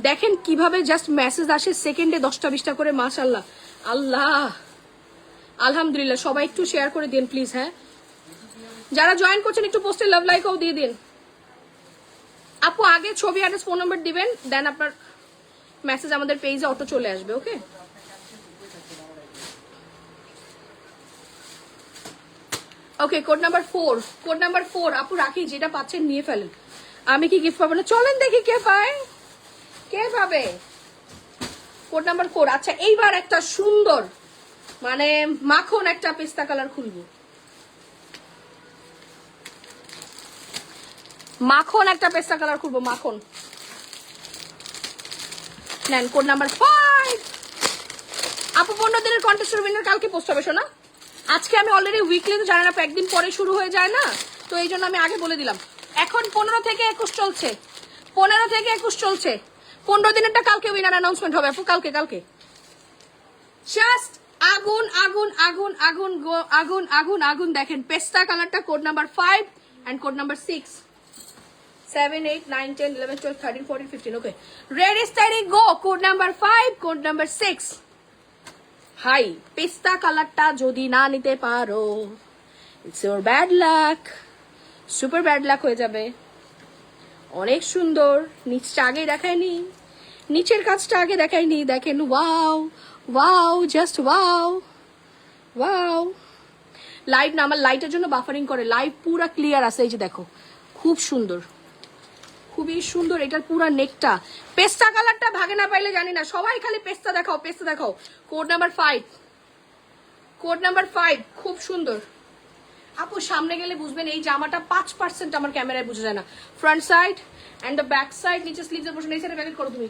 দেখেন কিভাবে জাস্ট মেসেজ আসে সেকেন্ডে 10টা 20টা করে। মাশাআল্লাহ, আল্লাহ, আলহামদুলিল্লাহ। সবাই একটু শেয়ার করে দিন প্লিজ। হ্যাঁ, যারা জয়েন করছেন একটু পোস্টে লাভ লাইকও দিয়ে দিন। আপু আগে ছবি অ্যাড্রেস ফোন নাম্বার দিবেন, দেন আপনার মেসেজ আমাদের পেজে অটো চলে আসবে। ওকে, ওকে। কোড নাম্বার 4, কোড নাম্বার 4 আপু রাখি, যেটা পাচ্ছেন নিয়ে ফেলেন। আমি কি গিফট পাবো না? চলেন দেখি কে পায়, কে পাবে। Code number 4। আচ্ছা, এইবার একটা সুন্দর মানে মাখন একটা পেস্তা কালার খুলবো, মাখন একটা পেস্তা কালার খুলবো, মাখন। নেন কোড নাম্বার 5। আপু 15 দিনের কন্টেস্টের উইনার কালকে পোস্ট হবে শোনা। আজকে আমি অলরেডি উইকলি তো জানি না, একদিন পরে শুরু হয়ে যায় না, তো এই জন্য আমি আগে বলে দিলাম। এখন 15 থেকে 21 চলছে, 15 থেকে 21 চলছে। 15 দিনেরটা কালকে উইনার অ্যানাউন্সমেন্ট হবে আপু, কালকে। কালকে জাস্ট আগুন আগুন আগুন আগুন আগুন আগুন আগুন। দেখেন পেস্তা কালারটা, code number 5 and code number 6, 7, 8, 9, 10, 11, 12, 13, 14, 15। Okay, ready steady go. Code number 5, code number 6। Hi, পেস্তা কালারটা যদি না নিতে পারো, it's your bad luck, super bad luck হয়ে যাবে। অনেক সুন্দর, নিচটা আগে দেখায়নি, নিচের কাজটা আগে দেখায়নি। দেখেন, wow wow, just wow wow. Live না, আমার লাইটের জন্য বাফারিং করে, লাইভ পুরা ক্লিয়ার আছে। এই যে দেখো, খুব সুন্দর, খুবই সুন্দর। এটার পুরা নেকটা পেস্তা কালারটা ভাগে না পাইলে জানি না, সবাই খালি পেস্তা দেখাও, পেস্তা দেখাও। কোড নাম্বার 5, কোড নাম্বার 5 খুব সুন্দর। আপু সামনে গেলে বুঝবেন, এই জামাটা 5% আমার ক্যামেরায় বোঝা যায় না। Front side and the back side, নিচে স্লিভসের পোরশন। এই সাইডে প্যাকেট করো তুমি,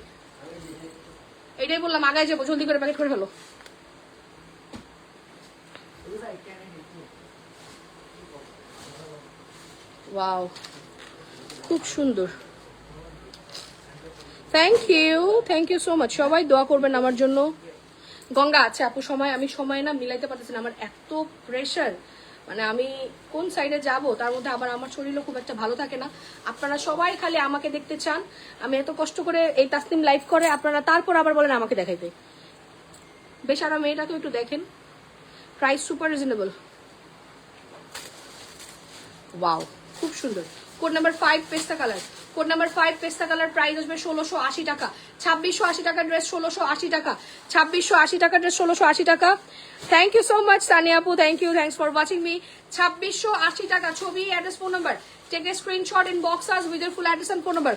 এইটাই বললাম, আগায় যাবো, জলদি করে প্যাকেট করে ফেলো। ওয়াও, খুব সুন্দর। Thank you so much. সবাই দোয়া করবেন আমার জন্য। গঙ্গা আছে আপু, আমি সময় না মিলাইতে পারতেছি না, আমার এত প্রেশার, মানে আমি কোন সাইডে যাব, তার মধ্যে আবার আমার শরীরও খুব একটা ভালো থাকে না। আপনারা সবাই খালি আমাকে দেখতে চান, আমি এত কষ্ট করে এই তাসনিম লাইভ করে, আপনারা তারপর আবার বলেন আমাকে দেখাইতে। বেচারা মেয়েটাকে একটু দেখেন, প্রাইস সুপার রিজনেবল। ওয়াও, খুব সুন্দর। কোড নাম্বার 5 পেস্তা কালার, কোড নাম্বার 5 পেস্তা কালার, প্রাইস আসবে 1680 টাকা। 2680 টাকা ড্রেস, 1680 টাকা। 2680 টাকা ড্রেস, 1680 টাকা। Thank you so much Sania আপু, thank you, thanks for watching me. 2680 টাকা। ছবি, address, phone number, take a screenshot, inbox us with your full address and phone number.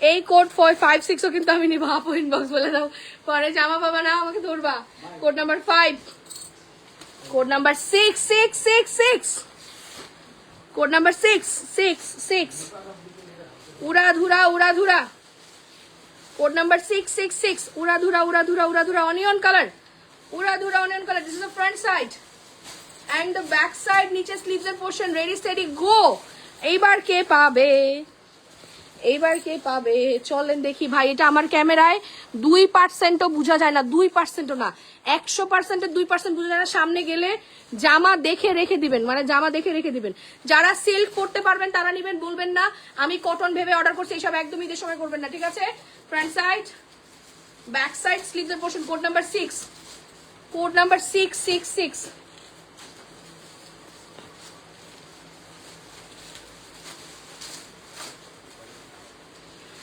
এই কোড 5-6ও কিন্তু আমি নিবো আপু, ইনবক্স বলে দাও, পরে জামা পাবা না আমাকে ধরবা। Code number 5, code number 6, code number 6, উড়াধুরা উড়াধুরা, কোড নাম্বার 666, উড়াধুরা উড়াধুরা উড়াধুরা অনিয়ন কালার, উড়াধুরা onion colour. This is the front side and the back side, নিচে স্লিভস এর পোর্শন। Ready steady go. এইবার কে পাবে, এইবার কে পাবে? চলেন দেখি ভাই। এটা আমার ক্যামেরায় 2%ও বোঝা যায় না, 2%ও না, 100%-এর 2% বোঝা যায় না। সামনে গেলে জামা দেখে রেখে দিবেন, মানে জামা দেখে রেখে দিবেন। যারা সিল্ক পড়তে পারবেন তারা নিবেন, বলবেন না আমি কটন ভেবে অর্ডার করছি, এইসব একদম ঈদের সময় করবেন না, ঠিক আছে? ফ্রন্ট সাইড, ব্যাক সাইড, স্লিভসের portion. Code number 6, code number 666।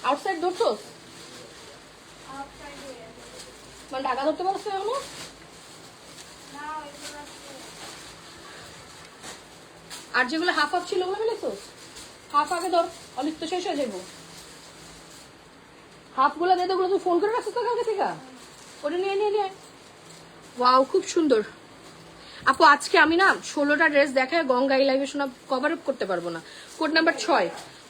Outside ধরছো, মানে ঢাকা ধরতে পারছো এখনো? আর যেগুলো হাফ হাফ ছিল ওগুলো ফেলেছো? হাফ আগে ধর, অনেক তো শেষ হয়ে যাবো। হাফ গুলো দিয়ে ওগুলো তুই ফোন করে রাখছো তো কালকে থেকে, ওটা নিয়ে নিয়ে নিয়ে। ওয়াও, খুব সুন্দর আপু। আজকে আমি না 16টা ড্রেস দেখায় গঙ্গাই লাইভে শোনা কভার আপ করতে পারবো না। কোড নাম্বার 6,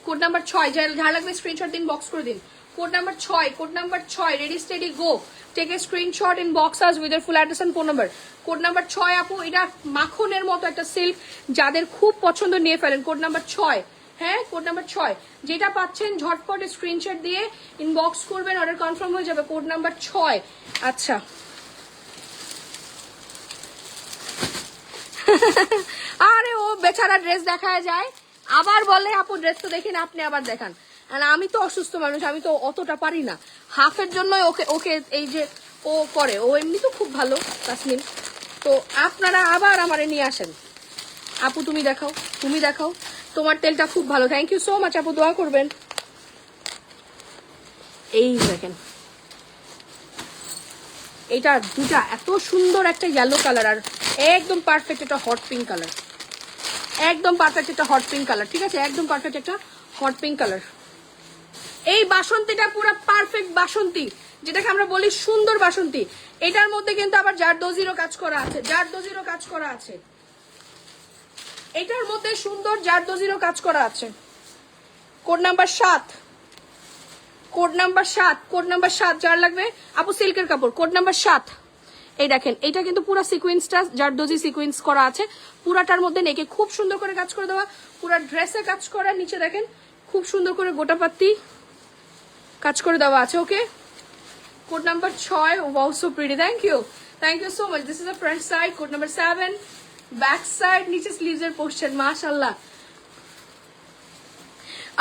কোড নাম্বার 6, যা লাগবে স্ক্রিনশট দিন, বক্স করে দিন। Code number 6, code number 6, ready steady go, take a screenshot in box us with your full address and phone number. Code number 6 আপু, এটা মাখনের মতো একটা সিল্ক, যাদের খুব পছন্দ নিয়ে ফেলেন। কোড নাম্বার 6, হ্যাঁ কোড নাম্বার 6, যেটা পাচ্ছেন ঝটপট স্ক্রিনশট দিয়ে ইনবক্স করবেন, অর্ডার কনফার্ম হয়ে যাবে। Code number 6। আচ্ছা আরে ও বেচারা ড্রেস দেখায় যায়, আবার বলে আপু ড্রেস তো দেখি না, আপনি আবার দেখান। আর আমি তো অসুস্থ মানুষ, আমি তো অতটা পারি না। হাফের জন্য ওকে ওকে এই যে ও করে, ও এমনি তো খুব ভালো তাসমিন। তো আপনারা আবার আমারে নিয়ে আসেন। আপু তুমি দেখাও, তুমি দেখাও, তোমার তেলটা খুব ভালো। থ্যাংক ইউ সো মাচ আপু, দোয়া করবেন। এই দেখেন এটা দুটা এত সুন্দর, একটা ইয়েলো কালার আর একদম পারফেক্ট একটা হট পিঙ্ক কালার, একদম পারফেক্ট একটা হট পিঙ্ক কালার, ঠিক আছে? একদম পারফেক্ট একটা হট পিঙ্ক কালার। এই বাসন্তীটা পুরো পারফেক্ট বাসন্তী, যেটাকে আমরা বলি সুন্দর বাসন্তী। এটার মধ্যে কিন্তু আবার জারদোজিরও কাজ করা আছে, জারদোজিরও কাজ করা আছে, এটার মধ্যে সুন্দর জারদোজিরও কাজ করা আছে। Code number 7, code number 7, code number 7, যার লাগবে আপু সিল্কের কাপড়। কোড নাম্বার 7, এই দেখেন এটা কিন্তু পুরো সিকোয়েন্সটা জারদোজি সিকোয়েন্স করা আছে, পুরাটার মধ্যে নেকে খুব সুন্দর করে কাজ করে দেওয়া, পুরো ড্রেসে কাজ করা, নিচে দেখেন খুব সুন্দর করে গোটাপাত্তি কাজ করে দেওয়া আছে। Okay, code number 6, wow so pretty, thank you so much. This is the front side. Code number 7, back side, নিচে স্লিভস এর পোর্শন। মাশাআল্লাহ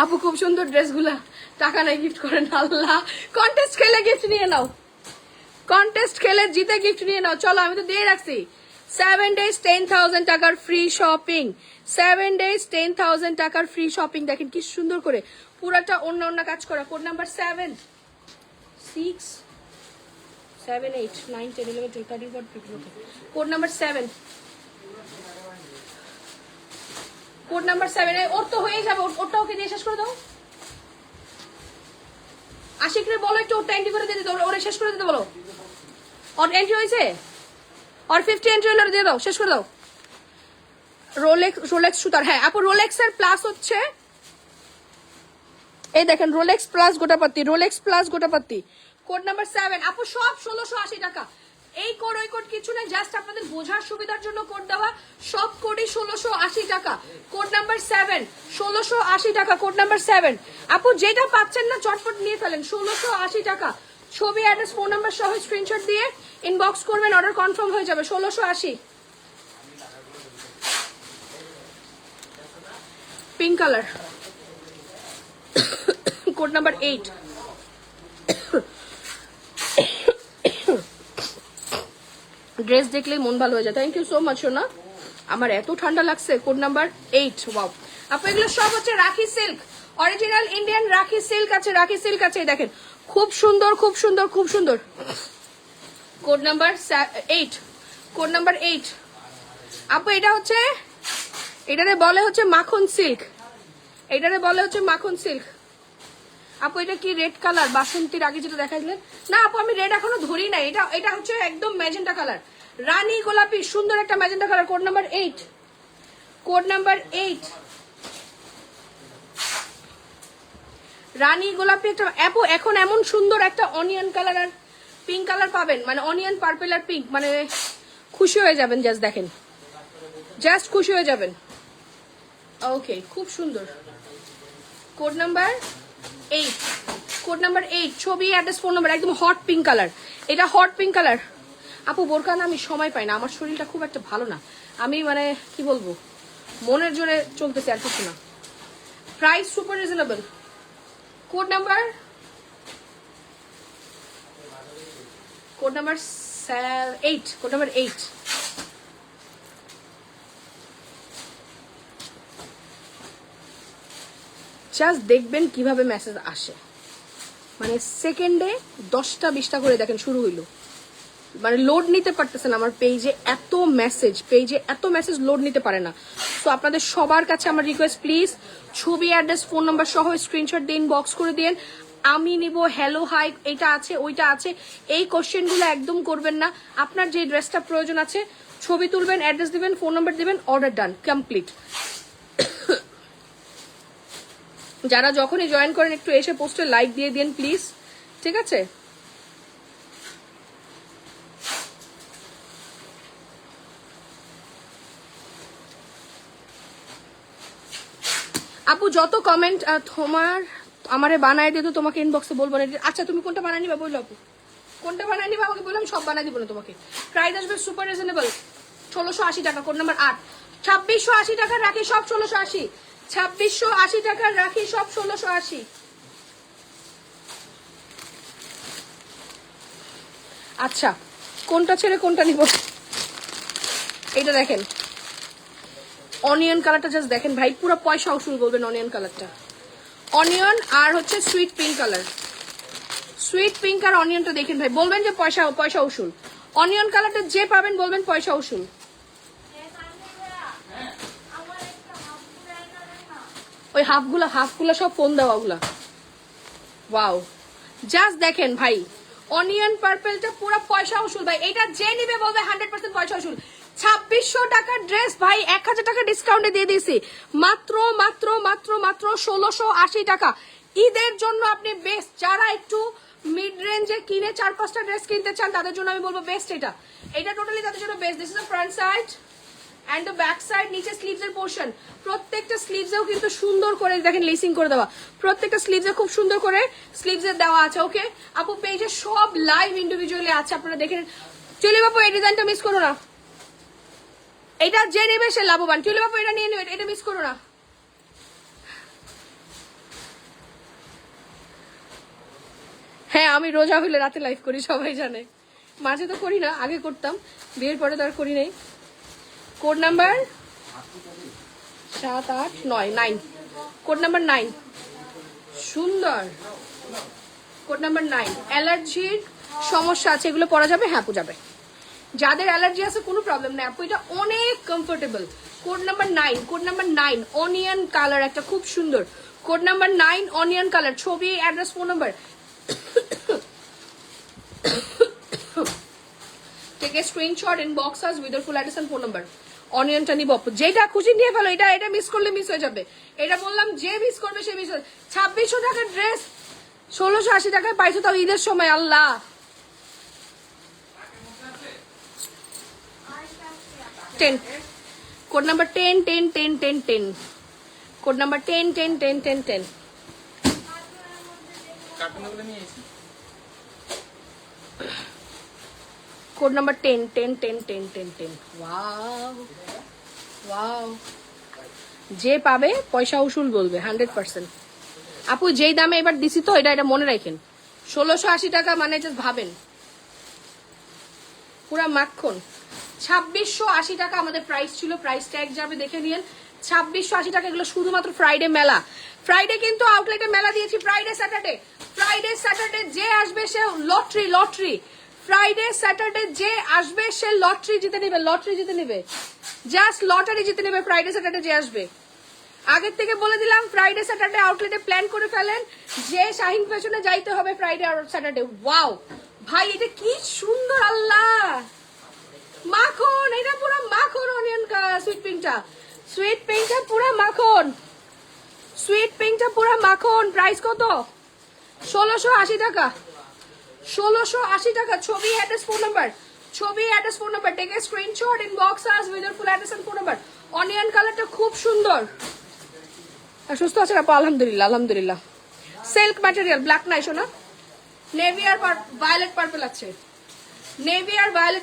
আপু খুব সুন্দর ড্রেসগুলা, টাকা নাই গিফট করেন। আল্লাহ, কন্টেস্ট খেলে গিফট নিয়ে নাও, কন্টেস্ট খেলে জিতে গিফট নিয়ে নাও। চলো আমি তো দিয়ে রাখছি 7 days 10,000 টাকার ফ্রি শপিং, 7 days 10,000 টাকার ফ্রি শপিং। দেখেন কি সুন্দর করে পুরাটা অন্য অন্য কাজ করা। Code number 7, 6, 7, 8, 9, 10, 11, 12, 13, 14, 15। Code number 7, code number 7। ওর তো হয়ে যাবে, ওরটা ওকে দিয়ে শেষ করে দাও। আশিকরে বলো একটু ওরটা এন্ট্রি করে দিয়ে দিতে, ওরে শেষ করে দিতে বলো। ওর এন্ট্রি হয়েছে, और 50 এন্ট্রি হলে দিয়ে দাও, শেষ করে দাও। রোলেক্স সুতার, হ্যাঁ আপু রোলেক্স এর প্লাস হচ্ছে, এই দেখেন রোলেক্স প্লাস গোটাপাত্তি, রোলেক্স প্লাস গোটাপাত্তি। কোড নাম্বার 7 আপু, সব 1680 টাকা। এই কোড ওই কোড কিছু না, জাস্ট আপনাদের বোঝার সুবিধার জন্য কোড দেওয়া, সব কোডই 1680 টাকা। কোড নাম্বার 7, 1680 টাকা। কোড নাম্বার 7 আপু, যেটা পাচ্ছেন না চটপট নিয়ে ফেলেন, 1680 টাকা। ছবি, অ্যাড্রেস, ফোন নাম্বার সহ স্ক্রিনশট দিয়ে ইনবক্স করবেন, অর্ডার কনফার্ম হয়ে যাবে। 1680। Pink colour, code number 8। Dress দেখলেই মন ভালো হয়ে যায়। থ্যাংক ইউ সো মাচ সোনা, আমার এত ঠান্ডা লাগছে। কোড নাম্বার 8, ওয়াও আপু এগুলো সব হচ্ছে রাখি সিল্ক, অরিজিনাল ইন্ডিয়ান রাখি সিল্ক আছে, রাখি সিল্ক আছে, দেখেন খুব সুন্দর খুব সুন্দর খুব সুন্দর। Code number 8, code number 8। আপু এটা হচ্ছে, এটারে বলে হচ্ছে মাখন সিল্ক, এটারে বলে হচ্ছে মাখন সিল্ক। আপু এটা কি রেড কালার বাসন্তীর আগে যেটা দেখাইলেন? না আপু আমি রেড এখনো ধরি নাই, এটা এটা হচ্ছে একদম ম্যাজেন্টা কালার, রানী গোলাপি সুন্দর একটা magenta colour. Code number 8, code number 8 রানী গোলাপি একটা। আপু এখন এমন সুন্দর একটা অনিয়ন কালার আর পিঙ্ক কালার পাবেন, মানে অনিয়ন পার্পল আর পিঙ্ক, মানে খুশি হয়ে যাবেন। জাস্ট দেখেন, জাস্ট খুশি হয়ে যাবেন। ওকে খুব সুন্দর। কোড নাম্বার 8, কোড নাম্বার 8, ছবি অ্যাড্রেস ফোন নাম্বার, একদম হট পিঙ্ক কালার, এটা হট পিঙ্ক কালার। আপু বোরকা না আমি সময় পাই না, আমার শরীরটা খুব একটা ভালো না, আমি মানে কি বলবো মনের জোরে চলতেছে আর কিছু না। Price super reasonable. Code number, code number 8, code number 8। Just দেখবেন কিভাবে মেসেজ আসে, মানে সেকেন্ডে 10টা 20টা করে দেখেন শুরু হইলো, মানে লোড নিতে পারতেছেন আমার পেজে এত মেসেজ, পেজে এত মেসেজ লোড নিতে পারে না। তো আপনাদের সবার কাছে আমার রিকোয়েস্ট, প্লিজ ছবি অ্যাড্রেস ফোন নাম্বার সহ স্ক্রিনশট দিন, বক্স করে দিন। আমি নিব হ্যালো হাই এটা আছে ওইটা আছে, এই কোশ্চেনগুলো একদম করবেন না। আপনার যে ড্রেসটা প্রয়োজন আছে ছবি তুলবেন, অ্যাড্রেস দিবেন, ফোন নাম্বার দিবেন, অর্ডার ডান, কমপ্লিট। যারা যখনই জয়েন করেন একটু এসে পোস্টে লাইক দিয়ে দিন প্লিজ, ঠিক আছে? আপু যত কমেন্ট তোমার আমারে বানায় দিয়ে তো তোমাকে ইনবক্সে বলবো না। আচ্ছা তুমি কোনটা বানায় নিবা বললো আপু, কোনটা বানায় নিবা আমাকে বললাম, সব বানায় দিব না তোমাকে। প্রাইস আসবে সুপার রিজনেবল, 1680 টাকা। কোড নাম্বার 8, 2680 টাকা রাখি সব 1680, 2680 টাকা রাখি সব 1680। আচ্ছা কোনটা ছেড়ে কোনটা নিব? এটা দেখেন অনিয়ন কালারটা, জাস্ট দেখেন ভাই, পুরো পয়সা উসুল বলবেন অনিয়ন কালারটা। অনিয়ন আর হচ্ছে sweet pink colour, sweet pink আর অনিয়নটা দেখেন ভাই, বলবেন যে পয়সা পয়সা উসুল। অনিয়ন কালারটা যে পাবেন বলবেন পয়সা উসুল। ওই হাফগুলা সব ফোন দেওয়া ওগুলা। ওয়াও জাস্ট দেখেন ভাই, অনিয়ন পার্পলটা পুরো পয়সা উসুল ভাই, এটা যে নিবে বলবে 100% পয়সা উসুল। 2600 টাকার ড্রেস ভাই 1000 টাকা ডিসকাউন্টে দিয়ে দিয়েছি, মাত্র মাত্র মাত্র মাত্র 1680 টাকা। ঈদের জন্য আপনি বেস্ট, যারা একটু মিড রেঞ্জে কিনে 4-5টা ড্রেস কিনতে চান তাদের জন্য আমি বলবো বেস্ট এটা, এটা টোটালি তাদের জন্য best. This is the front side and the back side, নিচে স্লিভস এর পোর্শন, প্রত্যেকটা স্লিভসেও কিন্তু সুন্দর করে দেখেন লেসিং করে দেওয়া, প্রত্যেকটা স্লিভসে খুব সুন্দর করে স্লিভস এর দেওয়া আছে। ওকে আপু পেজে সব লাইভ ইন্ডিভিজুয়ালি আছে, আপনারা দেখেন। চলে বাপু এই ডিজাইনটা মিস করো না, এটা যে নেবে সে লাভবান। চলে বাপু এটা নিয়ে নেবে, এটা মিস করো না। হ্যাঁ আমি রোজা হলে রাতে লাইভ করি, সবাই জানে, মাঝে তো করি না, আগে করতাম, বিয়ের পরে তো আর করি নাই। কোড নাম্বার 7, 8, 9, 9, কোড নাম্বার 9 সুন্দর। কোড নাম্বার 9, অ্যালার্জির সমস্যা আছে এগুলো পরা যাবে? হ্যাঁ আপু যাবে, যাদের অ্যালার্জি আছে কোনো প্রবলেম নেই আপু, এটা অনেক comfortable. Code number 9, code number 9 onion colour একটা খুব সুন্দর। কোড নাম্বার 9 অনিয়ন কালার, ছবি address phone number, take a screenshot inbox us with your full address and phone number. অনিয়নটা নিব আপু, যেটা খুশি নিয়ে ফেলো, এটা এটা মিস করলে মিস হয়ে যাবে, এটা বললাম যে মিস করবে সে মিস হবে। 2600 টাকার ড্রেস 1680 টাকায় পাইছো, তাও ঈদের সময়। আল্লাহ, code number 10, 10, 10, 10, 10, code number 10, 10, 10, 10, 10। Code number 10, 10, 10, 10, 10, 10। Wow wow, যে পাবে পয়সা উসুল বলবে 100%। আপু যেই দামে এবার দিছি তো এটা এটা মনে রাখেন, 1680 টাকা মানে জাস্ট ভাবেন, পুরা মাখন। 2680 টাকা আমাদের প্রাইস ছিল, প্রাইস ট্যাগ যাবে দেখে নিন। 2680 টাকা, এগুলো শুধুমাত্র ফ্রাইডে মেলা। ফ্রাইডে কিন্তু আউটলেটে মেলা দিয়েছি, ফ্রাইডে স্যাটারডে যে আসবে সে লটারি। ফ্রাইডে স্যাটারডে যে আসবে সে লটারি জিতে নেবে, জাস্ট লটারি জিতে নেবে ফ্রাইডে স্যাটারডে যে আসবে। আগের থেকে বলে দিলাম, ফ্রাইডে স্যাটারডে আউটলেটে প্ল্যান করে ফেলেন যে শাহিন ফ্যাশনে যাইতে হবে ফ্রাইডে আর স্যাটারডে। ওয়াও ভাই, এটা কি সুন্দর, আল্লাহ মাখন, এটা পুরো মাখন। অনিয়ন সুইট পিঙ্কটা পুরো মাখন। প্রাইস কত? 1680 টাকা। 1680 টাকা। ছবি, address, phone number, take a screenshot, inbox us with full address and phone number. Onion কালারটা খুব সুন্দর। সুস্থ আছেন আপু? আলহামদুলিল্লাহ। সিল্ক ম্যাটেরিয়াল, ব্ল্যাক নাই শোনা। নেভি আর ভায়োলেট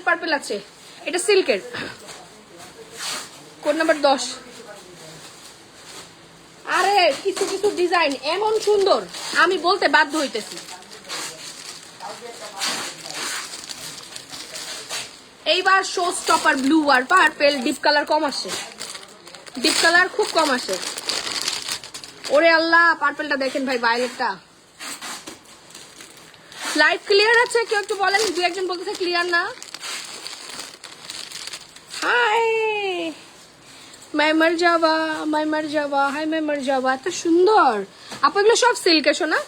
পার্পল আছে, এটা সিল্কের। Code number 10। আরে কিছু ডিজাইন এমন সুন্দর, আমি বলতে বাধ্য হইতেছি। এইবার শো স্টপার ব্লু আর পার্পল, ডিপ কালার খুব কম আসে। ওরে আল্লাহ, পার্পলটা দেখেন ভাই, ভায়োলেটটা। লাইট ক্লিয়ার আছে? কেউ একটু বলেন, দু একজন বলতেছে ক্লিয়ার না। হাই মাই মার যাবা, হাই মাই মার যাবা, এত সুন্দর। আপু এগুলো সব সিল্কের শোনা,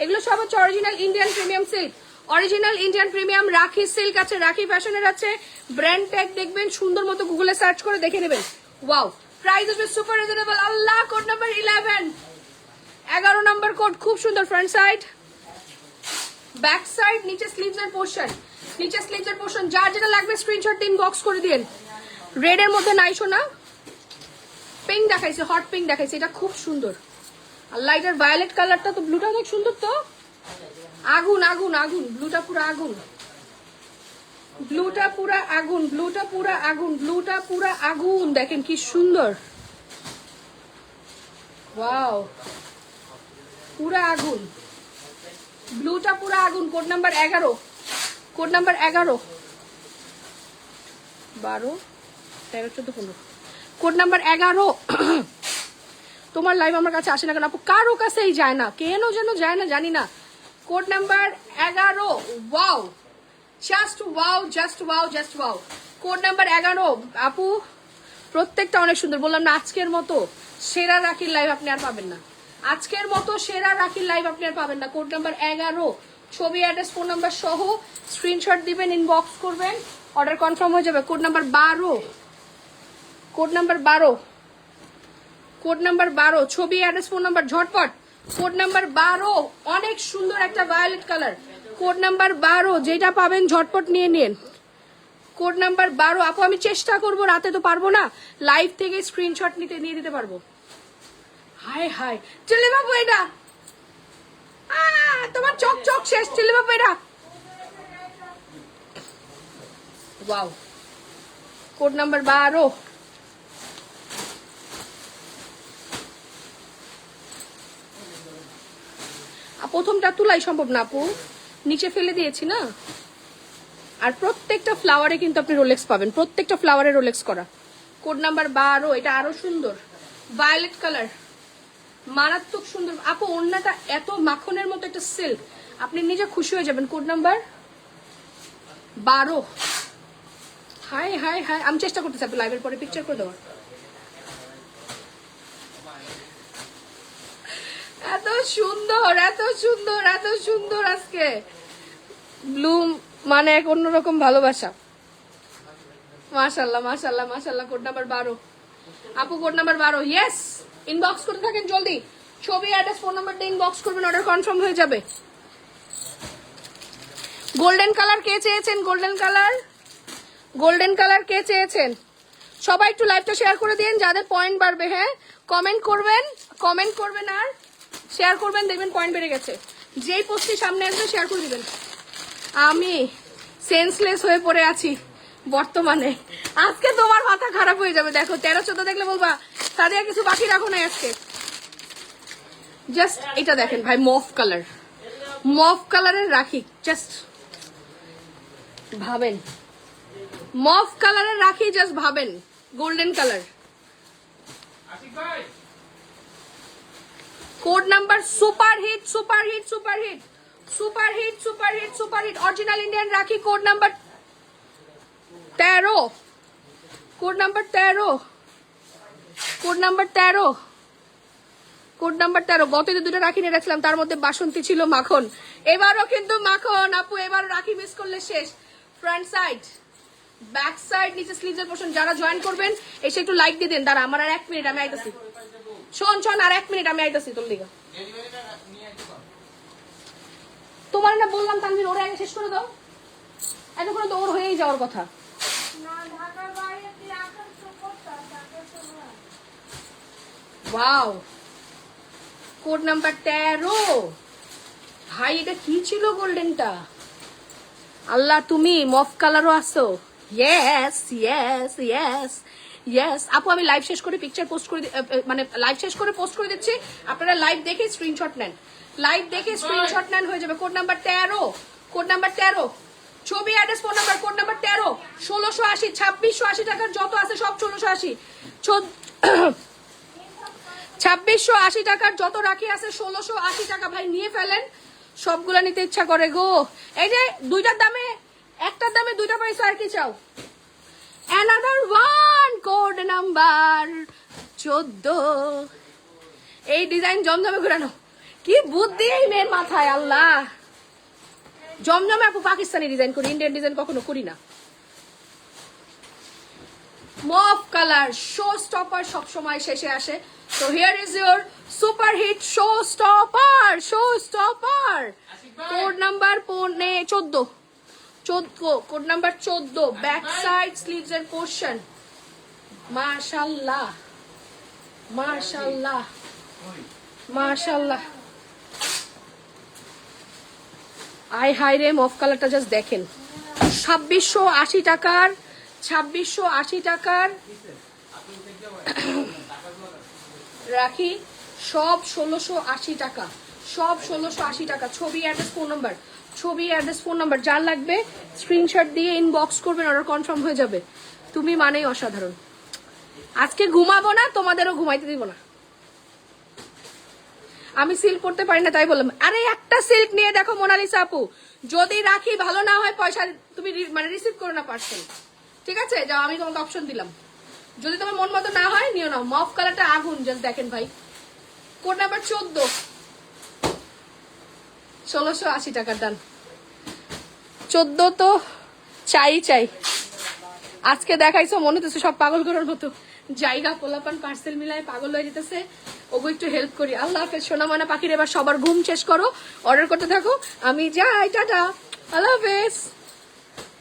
এগুলো সব হচ্ছে অরিজিনাল ইন্ডিয়ান প্রিমিয়াম সিল্ক। রাখি সিল্ক আছে, রাখি ফ্যাশনের আছে। ব্র্যান্ড ট্যাগ দেখবেন সুন্দর মতো, গুগলে সার্চ করে দেখে নেবেন। ওয়াও, প্রাইস আসবে সুপার রিজনেবল। আল্লাহ, কোড নাম্বার 11 নাম্বার কোড, খুব সুন্দর। ফ্রন্ট সাইড, ব্যাক সাইড, নিচে স্লিভস এর পোর্শন। যার যেটা লাগবে স্ক্রিনশট দিন, বক্স করে দিন। রেড এর মধ্যে নাই শোনা, পিঙ্ক দেখাইছে, হট পিঙ্ক দেখাইছে, এটা খুব সুন্দর। আল্লাহ, এটার ভায়োলেট কালারটা তো, ব্লুটা অনেক সুন্দর তো। আগুন, ব্লুটা পুরো আগুন, দেখেন কি সুন্দর। ওয়াও, পুরা আগুন, ব্লুটা পুরা আগুন। Code number 11, 12, 13, 14, 15, code number 11। তোমার লাইভ আমার কাছে আসে না কেন আপু? কারো কাছেই যায় না, কেন যেন যায় না, জানি না। Code number 11। Wow, just wow. Code number 11 আপু, প্রত্যেকটা অনেক সুন্দর। বললাম না, আজকের মতো সেরা রাখির লাইভ আপনি আর পাবেন না। কোড নাম্বার 11, ছবি, অ্যাড্রেস, ফোন নাম্বার সহ স্ক্রিনশট দিবেন, ইনবক্স করবেন, অর্ডার কনফার্ম হয়ে যাবে। কোড নাম্বার 12, ছবি, অ্যাড্রেস, ফোন নাম্বার, ঝটপট। কোড নাম্বার 12, অনেক সুন্দর একটা ভায়োলেট কালার। কোড নাম্বার 12, যেটা পাবেন ঝটপট নিয়ে নিন। কোড নাম্বার 12 আপু, আমি চেষ্টা করবো, রাতে তো পারবো না, লাইভ থেকে স্ক্রিনশট নিয়ে দিতে পারবো। হাই চলে বাবু, এটা তোমার চক শেষ। চলে বাবু, এটা ওয়াও, কোড নাম্বার 12। প্রথমটা তুলাই সম্ভব না আপু, নিচে ফেলে দিয়েছি না। আর প্রত্যেকটা ফ্লাওয়ারে কিন্তু আপনি রোলেক্স পাবেন, প্রত্যেকটা ফ্লাওয়ারে রোলেক্স করা। কোড নাম্বার 12, এটা আরো সুন্দর, ভায়োলেট কালার, মারাত্মক সুন্দর আপু। ওড়নাটা এত মাখনের মতো একটা সিল্ক, আপনি নিজে খুশি হয়ে যাবেন। Code number 12। হাই আমি চেষ্টা করতেছি আপনি লাইভের পরে পিকচার করে দেওয়ার। এত সুন্দর আজকে ব্লুম, মানে এক অন্যরকম ভালোবাসা। মাশাআল্লাহ। কোড নাম্বার 12 আপু, কোড নাম্বার 12। ইয়েস, ইনবক্স করতে থাকেন জলদি। ছবি, অ্যাড্রেস, ফোন নাম্বার দিয়ে ইনবক্স করবেন, অর্ডার কনফার্ম হয়ে যাবে। গোল্ডেন কালার কে চেয়েছেন? গোল্ডেন কালার কে চেয়েছেন? সবাই একটু লাইভটা শেয়ার করে দিন, যাদের পয়েন্ট বাড়বে। হ্যাঁ, কমেন্ট করবেন আর শেয়ার করবেন, দেখবেন পয়েন্ট বেড়ে গেছে। যেই পোস্টটি সামনে আসবে শেয়ার করে দিবেন। আমি সেন্সলেস হয়ে পড়ে আছি বর্তমানে, আজকে তোমার মাথা খারাপ হয়ে যাবে। দেখো 13-14 দেখলে বলবা তাদের কিছু বাকি রাখো না আজকে। জাস্ট এটা দেখেন ভাই, মফ কালারের রাখি, জাস্ট ভাবেন মফ কালারের রাখি জাস্ট ভাবেন, golden colour. Code number super hit super hit super hit super hit super hit super hit original Indian rakhi code number 13, code number 13, code number 13, code number 13। গত যে দুটো রাখি নিয়ে রাখছিলাম তার মধ্যে বাসন্তী ছিল, মাখন। এবারও কিন্তু মাখন আপু, এবার রাখি মিস করলে শেষ। ফ্রন্ট সাইড, ব্যাক সাইড, নিচে স্লিভসের পোর্শন। যারা জয়েন করবেন এসে একটু লাইক দিয়ে দেন। দাঁড়া আমার আর 1 মিনিট, আমি আইতাছি। শোন শোন, আর 1 মিনিট আমি আইতাছি তোর লিগা। তোমার না বললাম তানভীর ওরে আগে শেষ করে দাও, এতক্ষণ তো ওর হয়েই যাওয়ার কথা। Wow, code number 13। ভাই এটা কি ছিল গোল্ডেনটা? আল্লাহ, তুমি মফ কালারও আসো। ইয়েস ইয়েস ইয়েস ইয়েস আপু, আমি লাইভ শেষ করে পিকচার পোস্ট করে মানে লাইভ শেষ করে পোস্ট করে দিচ্ছি। আপনারা লাইভ দেখে স্ক্রিনশট নেন, লাইভ দেখে স্ক্রিনশট নেন, হয়ে যাবে। কোড নাম্বার 13, কোড নাম্বার 13, ছবি address phone number. Code number 13, 1680, 2680 টাকার যত আছে সব 1680, 2680 টাকার যত রাখি আছে 1680 টাকা। ভাই নিয়ে ফেলেন, সবগুলা নিতে ইচ্ছা করে গো। এই যে দুইটার দামে, একটার দামে দুইটা পয়সা, আর কি চাও? Another one, code number 14। এই ডিজাইন জমজমে ঘুরানো, কি বুদ্ধি এই মেয়ের মাথায় আল্লাহ। জমজমে আপু পাকিস্তানি ডিজাইন করি, ইন্ডিয়ান ডিজাইন কখনো করি না। মফ কালার শো স্টপার সবসময় শেষে আসে। তো here is your super hit show stopper, show stopper. Code number 14, code number 14, back side sleeves এর পোর্শন। মাশাআল্লাহ মাশাআল্লাহ মাশাআল্লাহ। আই হাই রে, মফ কালারটা জাস্ট দেখেন। 2680 টাকার, 2680 টাকার রাখি, সব 1680 টাকা, সব 1680 টাকা। ছবি অ্যাড্রেস ফোন নাম্বার, ছবি অ্যাড্রেস ফোন নাম্বার, যার লাগবে স্ক্রিনশট দিয়ে ইনবক্স করবেন, অর্ডার কনফার্ম হয়ে যাবে। তুমি মানেই অসাধারণ। আজকে ঘুমাবো না, তোমাদেরও ঘুমাইতে দিব না। আমি সিল্ক করতে পারি না তাই বললাম। আরে একটা সিল্ক নিয়ে দেখো মোনালিসা আপু, যদি রাখি ভালো না হয় পয়সা তুমি মানে রিসিভ করো না পার্সেল, ঠিক আছে? যাও, আমি তোমাকে অপশন দিলাম, যদি তোমার মন মতো না হয় নিও না। মফ কালারটা আগুন, জাস্ট দেখেন ভাই। কোড নাম্বার 14, 1680 টাকার দাম। 14 তো চাই চাই। আজকে দেখাইছো মনে হচ্ছে সব পাগল করার মতো জায়গা, পোলাপান পার্সেল মিলায় পাগল হয়ে যেতেছে। ওগো একটু হেল্প করি। আল্লাহ হাফেজ সোনা ময়না পাখির, এবার সবার ঘুম শেষ করো, অর্ডার করতে থাকো। আমি যাই, টাটা, আল্লাহ হাফেজ।